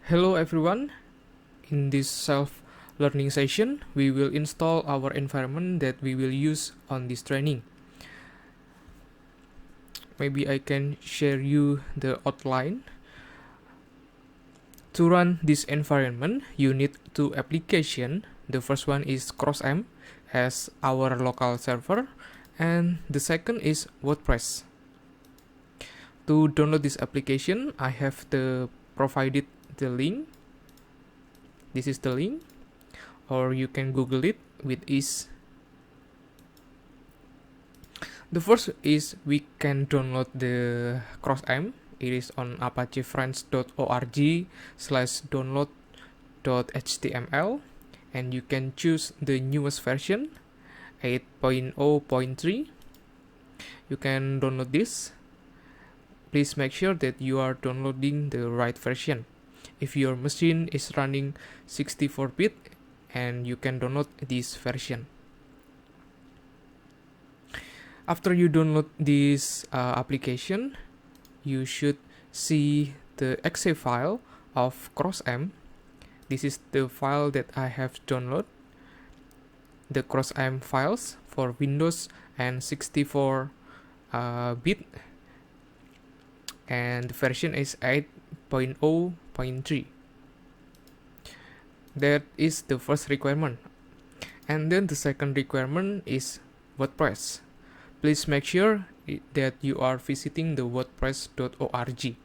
Hello everyone. In this self-learning session, we will install our environment that we will use on this training. Maybe I can share you the outline. To run this environment, you need two applications. The first one is CrossM as our local server, and the second is Wordpress. To download this application, I have provided the link. This is the link, or you can Google it with ease. The first is we can download the CrossM. It is on apachefriends.org/download.html, and you can choose the newest version 8.0.3. You can download this. Please make sure that you are downloading the right version. If your machine is running 64-bit, and you can download this version. After you download this application, you should see the exe file of CrossM. This is the file that I have downloaded. The CrossM files for Windows and 64-bit, and the version is 8.0.3. That is the first requirement. And then the second requirement is WordPress. Please make sure that you are visiting the wordpress.org,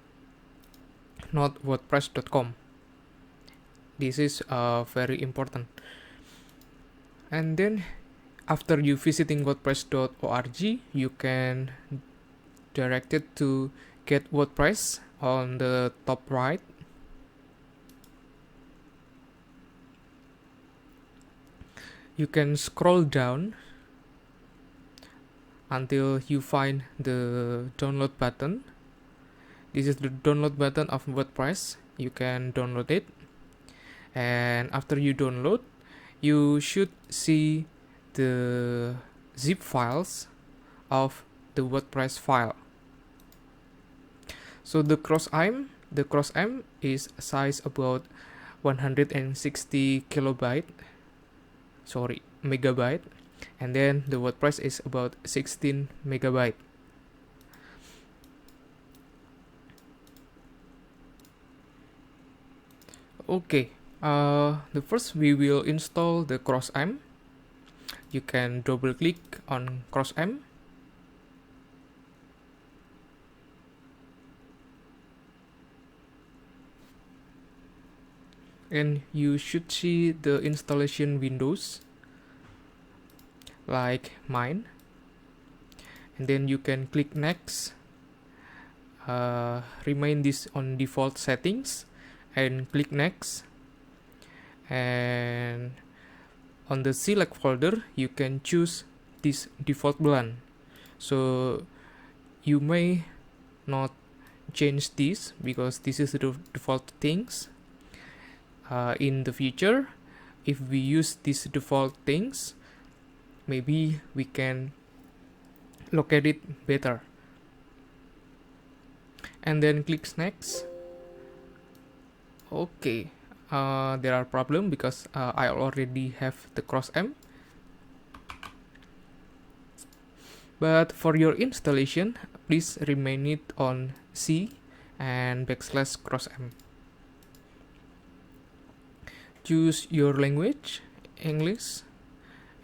not wordpress.com. This is very important. And then after you visiting wordpress.org, you can direct it to get WordPress on the top right. You can scroll down until you find the download button. This is the download button of WordPress. You can download it, and after you download, you should see the zip files of the WordPress file. So the CrossM is size about 160 megabyte, and then the WordPress is about 16 megabyte. Okay, the first we will install the CrossM. You can double click on CrossM. And you should see the installation windows like mine, and then you can click next. Remain this on default settings and click next, and on the select folder you can choose this default blank. So you may not change this because this is the default things. In the future, if we use these default things, maybe we can locate it better. And then click next. Okay, there are problems because I already have the CrossM. But for your installation, please remain it on C and \CrossM. Choose your language, English,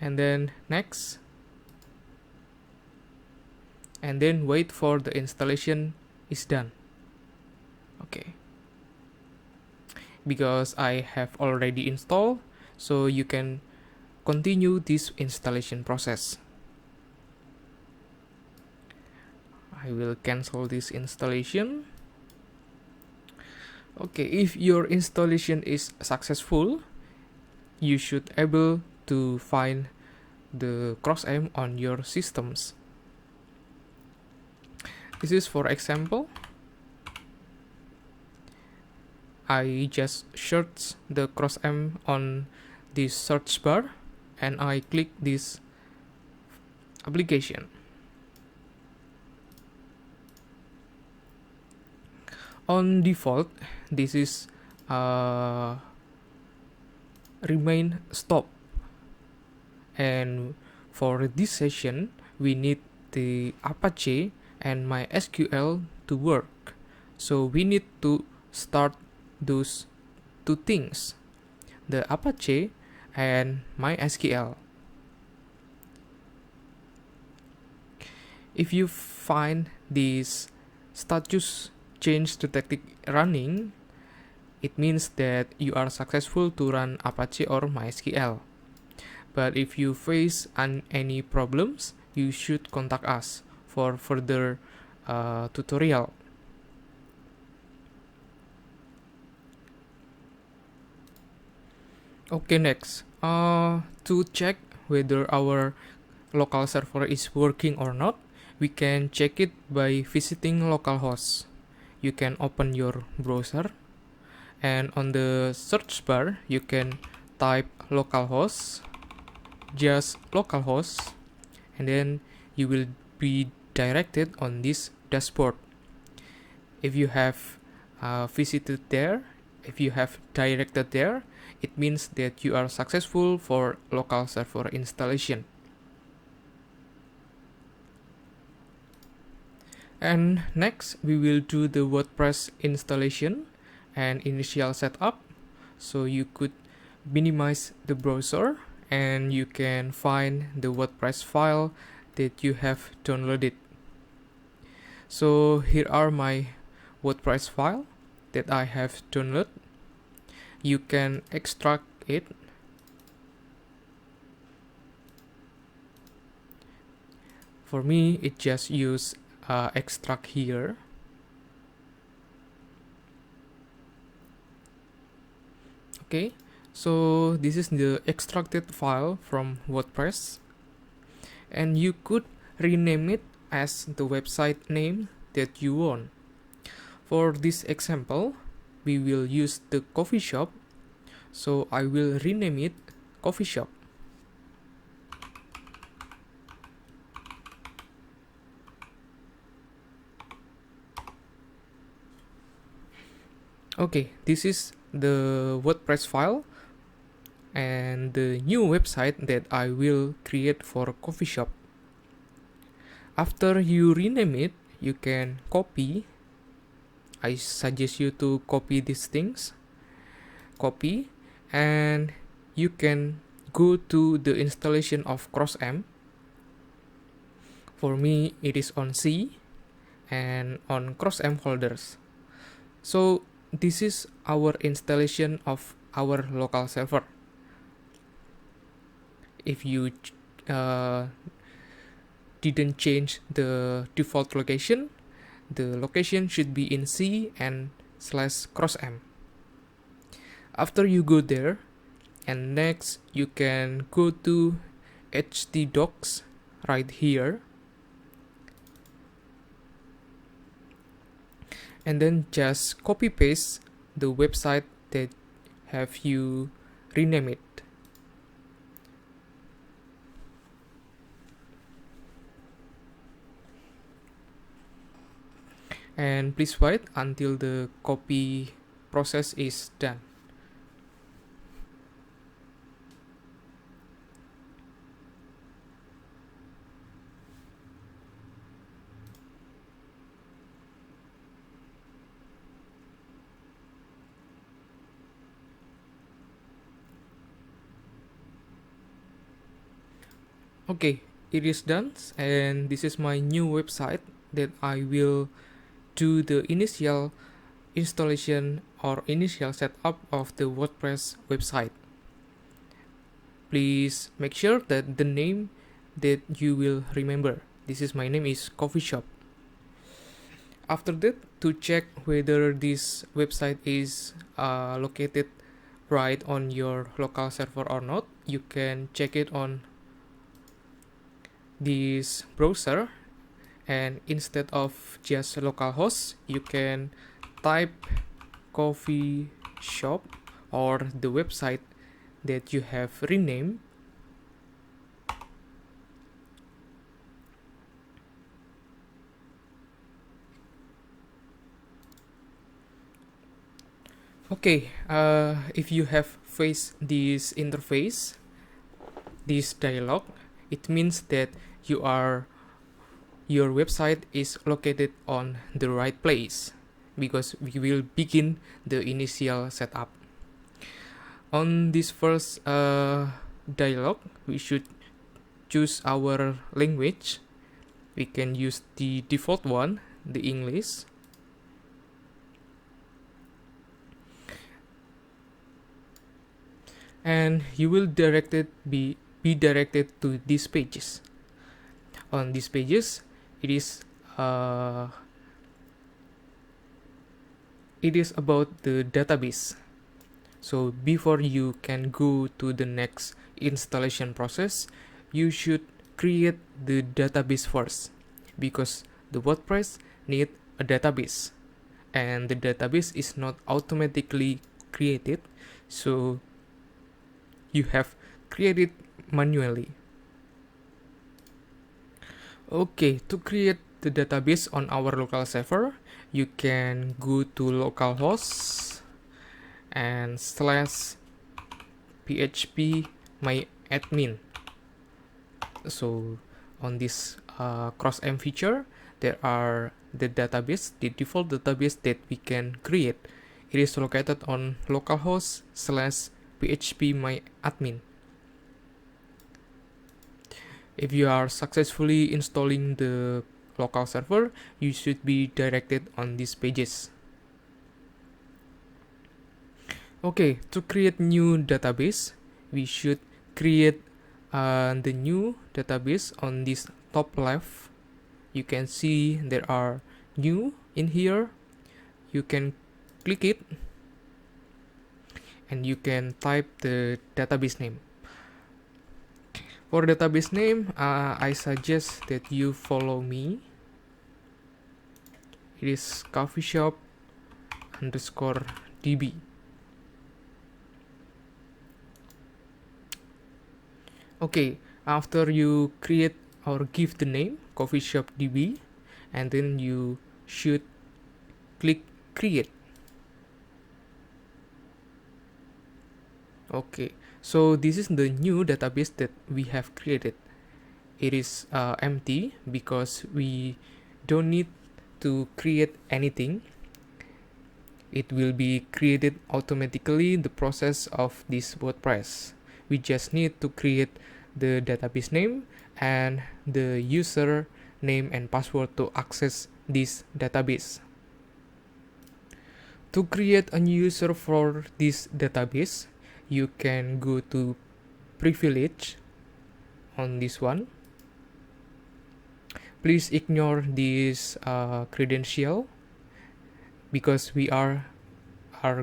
and then next, and then wait for the installation is done. Okay, because I have already installed, so you can continue this installation process. I will cancel this installation. Okay, if your installation is successful, you should able to find the CrossM on your systems. This is for example. I just search the CrossM on this search bar, and I click this application. On default, this is uh, remain stop. And for this session, we need the Apache and MySQL to work. So we need to start those two things, the Apache and MySQL. If you find this status change detected running, it means that you are successful to run Apache or MySQL. But if you face any problems, you should contact us for further tutorial. Okay, next, to check whether our local server is working or not, we can check it by visiting localhost. You can open your browser, and on the search bar you can type localhost, just localhost, and then you will be directed on this dashboard. If you have visited there, if you have directed there, it means that you are successful for local server installation. And next, we will do the WordPress installation and initial setup. So you could minimize the browser and you can find the WordPress file that you have downloaded. So here are my WordPress file that I have downloaded. You can extract it. For me, it just use extract here. Okay, so this is the extracted file from WordPress, and you could rename it as the website name that you want. For this example, we will use the coffee shop, so I will rename it coffee shop. Okay, this is the WordPress file and the new website that I will create for coffee shop. After you rename it, you can copy. I suggest you to copy these things. Copy, and you can go to the installation of CrossM. For me, it is on C and on CrossM folders. So this is our installation of our local server. If you didn't change the default location, the location should be in C and /crossm. After you go there, and next you can go to htdocs right here, and then just copy paste the website that have you rename it. And please wait until the copy process is done. Okay, it is done, and this is my new website that I will do the initial installation or initial setup of the WordPress website. Please make sure that the name that you will remember. This is my name is coffee shop. After that, to check whether this website is located right on your local server or not, you can check it on this browser, and instead of just localhost, you can type coffee shop or the website that you have renamed. Okay, if you have faced this interface, this dialog, it means that your website is located on the right place, because we will begin the initial setup. On this first dialog, we should choose our language. We can use the default one, the English. And you will be directed to these pages. On these pages, it is uh, it is about the database. So before you can go to the next installation process, you should create the database first, because the WordPress need a database, and the database is not automatically created, so you have created manually. Okay, to create the database on our local server, you can go to localhost and slash php myadmin. So on this cross-m feature, there are the database, the default database that we can create. It is located on localhost slash php myadmin. If you are successfully installing the local server, you should be directed on these pages. Okay, to create new database, we should create the new database on this top left. You can see there are new in here. You can click it and you can type the database name. For database name, I suggest that you follow me. It is coffeeshop_db. Okay, after you create or give the name coffeeshop_db, and then you should click create. Okay, so this is the new database that we have created. It is empty because we don't need to create anything. It will be created automatically, the process of this WordPress. We just need to create the database name and the user name and password to access this database. To create a new user for this database, you can go to privilege on this one. Please ignore this credential, because we are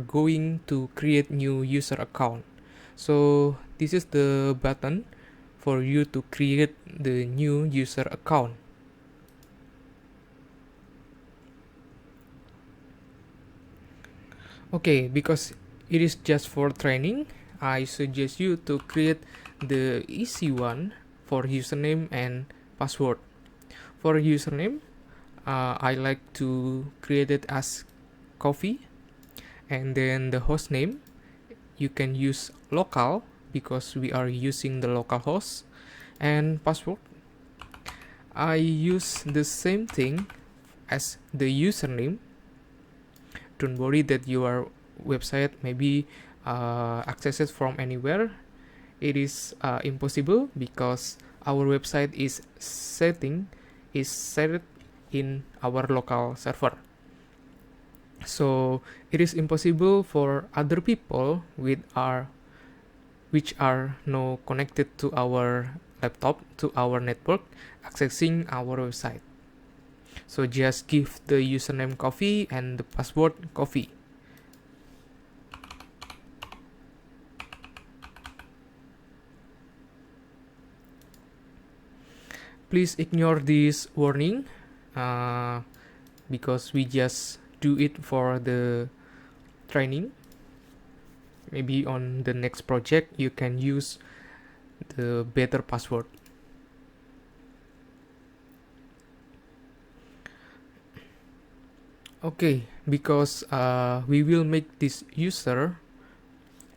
going to create new user account. So this is the button for you to create the new user account. Okay, because it is just for training, I suggest you to create the easy one for username and password. For username, I like to create it as coffee, and then the host name, you can use local because we are using the local host, and password, I use the same thing as the username. Don't worry that your website may be accessed from anywhere. It is impossible because our website is set in our local server. So it is impossible for other people which are now connected to our laptop, to our network, accessing our website. So just give the username coffee and the password coffee. Please ignore this warning because we just do it for the training. Maybe on the next project you can use the better password. Okay, because we will make this user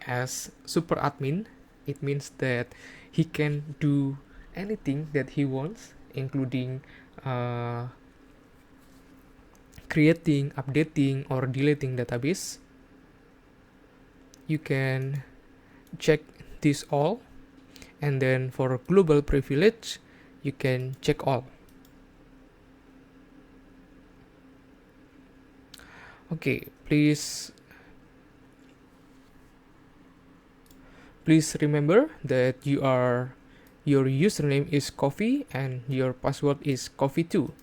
as super admin, it means that he can do anything that he wants, including uh, creating, updating, or deleting database. You can check this all, and then for global privilege, you can check all. Okay, please remember that your username is coffee and your password is coffee too.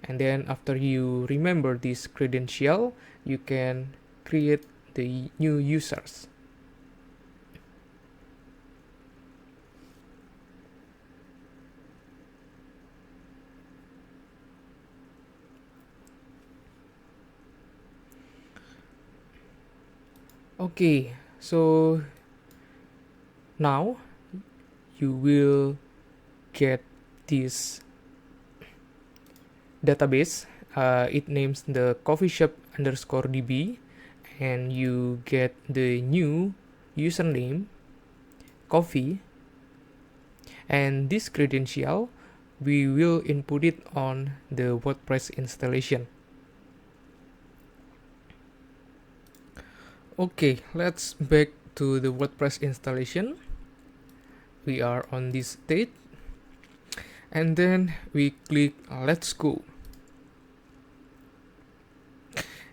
And then after you remember this credential, you can create the new users. Okay, so now you will get this database. It names the coffee shop underscore db, and you get the new username coffee, and this credential we will input it on the WordPress installation. Okay, let's back to the WordPress installation. We are on this state, and then we click let's go,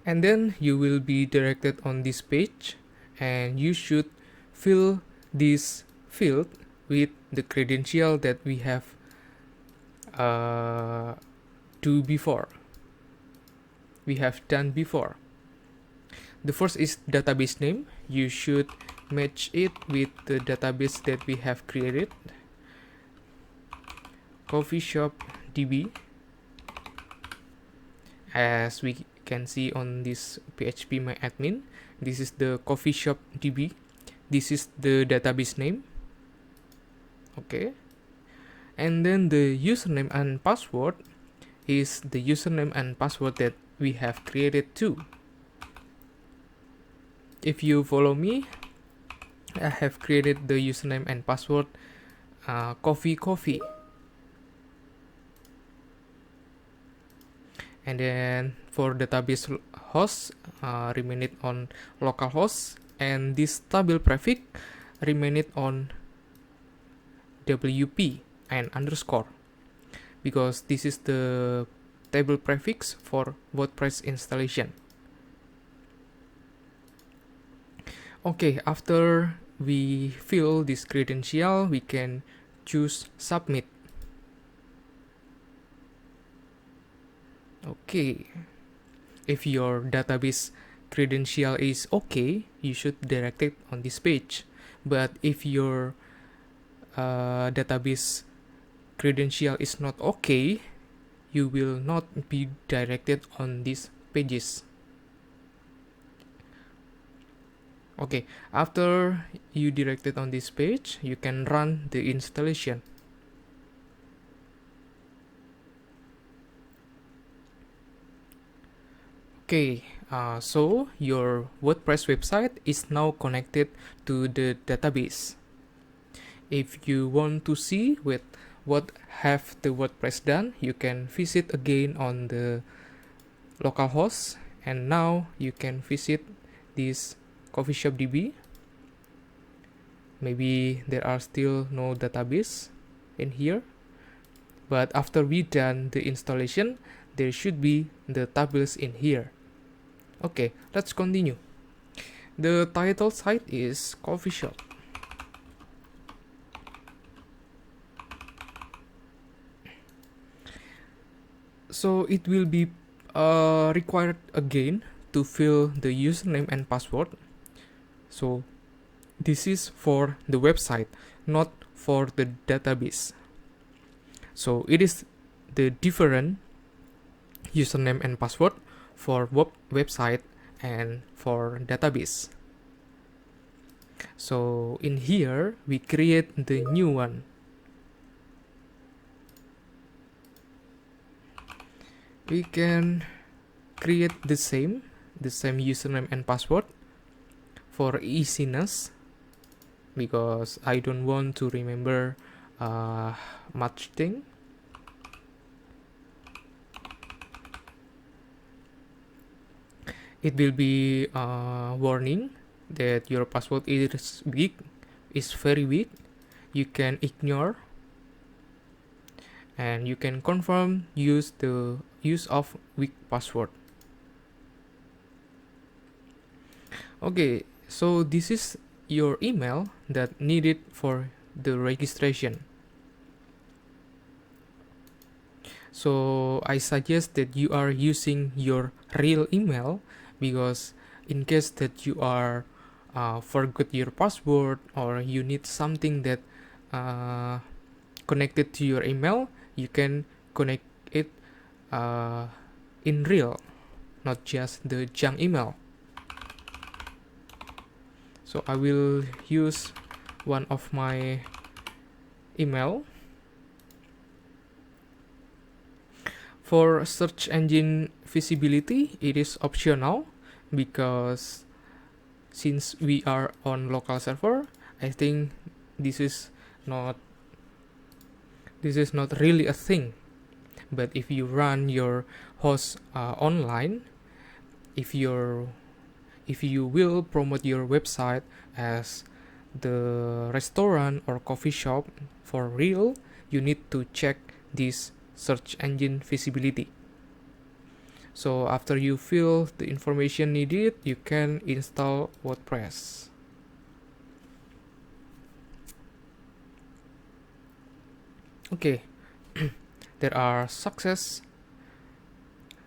and then you will be directed on this page, and you should fill this field with the credential that we have done before. The first is database name. You should match it with the database that we have created, coffee shop db. As we can see on this php my admin, this is the coffee shop db. This is the database name. Okay, and then the username and password is the username and password that we have created too. If you follow me, I have created the username and password coffee, and then for database host, remain it on localhost, and this table prefix remain it on wp and underscore, because this is the table prefix for WordPress installation. Okay, after we fill this credential, we can choose submit. Okay, if your database credential is okay, you should direct it on this page. But if your database credential is not okay, you will not be directed on these pages. Okay, after you directed on this page, you can run the installation. Okay, so your WordPress website is now connected to the database. If you want to see what have the WordPress done, you can visit again on the localhost, and now you can visit this coffee shop db. Maybe there are still no database in here, but after we done the installation, there should be the tables in here. Okay, let's continue. The title site is coffee shop. So it will be required again to fill the username and password. So this is for the website, not for the database. So it is the different username and password for website and for database. So in here we create the new one. We can create the same username and password for easiness, because I don't want to remember much thing. It will be a warning that your password is very weak. You can ignore, and you can confirm use of weak password. Okay, so this is your email that needed for the registration. So I suggest that you are using your real email, because in case that you are forgot your password, or you need something that connected to your email, you can connect it in real, not just the junk email. So I will use one of my email. For search engine visibility, it is optional, because since we are on local server, I think this is not really a thing. But if you run your host online, if you will promote your website as the restaurant or coffee shop for real, you need to check this search engine visibility. So after you fill the information needed, you can install WordPress. Okay, there are success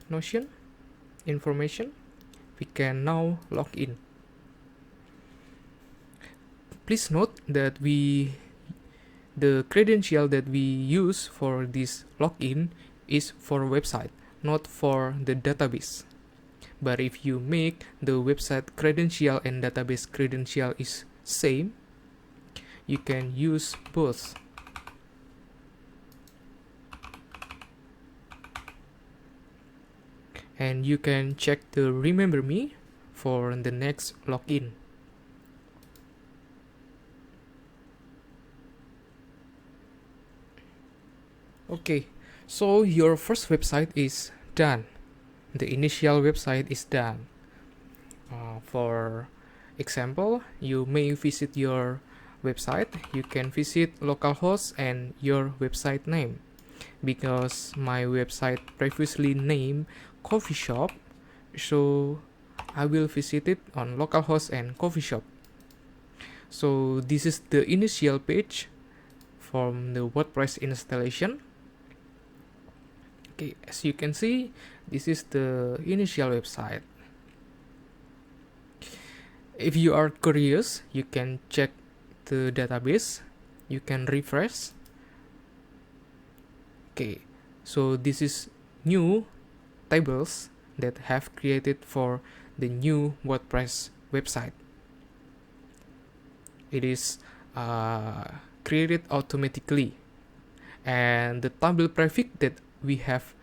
notion information. We can now log in. Please note that the credential that we use for this login is for website, not for the database. But if you make the website credential and database credential is same, you can use both. And you can check the remember me for the next login. Okay, so your first website is done. The initial website is done. For example, you may visit your website. You can visit localhost and your website name. Because my website previously named coffee shop, so I will visit it on localhost and coffee shop. So this is the initial page from the WordPress installation. Okay, as you can see, this is the initial website. If you are curious, you can check the database. You can refresh. Okay, so this is new tables that have created for the new WordPress website. It is created automatically, and the table prefix that we have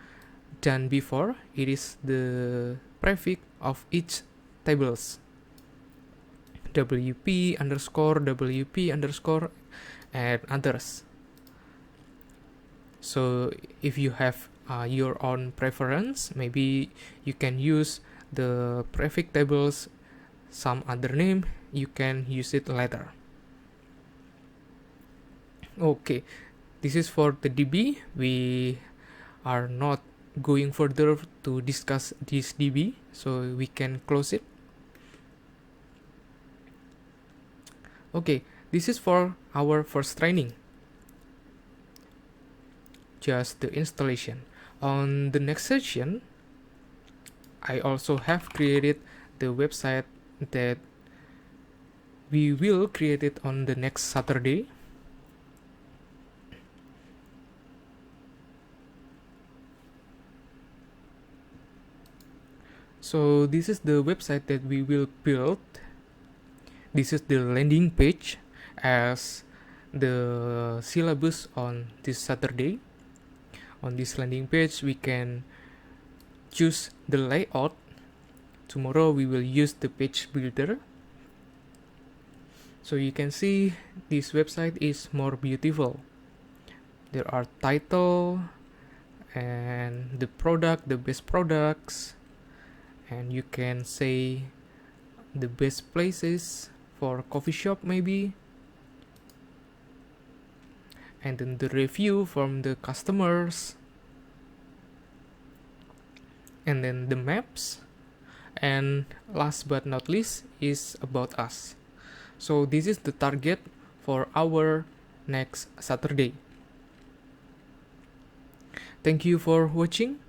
done before, it is the prefix of each tables. WP underscore, WP underscore, and others. So if you have your own preference, maybe you can use the prefix tables some other name, you can use it later. Okay, this is for the DB. We are not going further to discuss this DB, so we can close it. Okay, this is for our first training, just the installation. On the next session, I also have created the website that we will create it on the next Saturday. So this is the website that we will build. This is the landing page as the syllabus on this Saturday. On this landing page, we can choose the layout. Tomorrow we will use the page builder. So you can see this website is more beautiful. There are title and the product, the best products, and you can say the best places for coffee shop maybe, and then the review from the customers, and then the maps, and last but not least is about us. So this is the target for our next Saturday. Thank you for watching.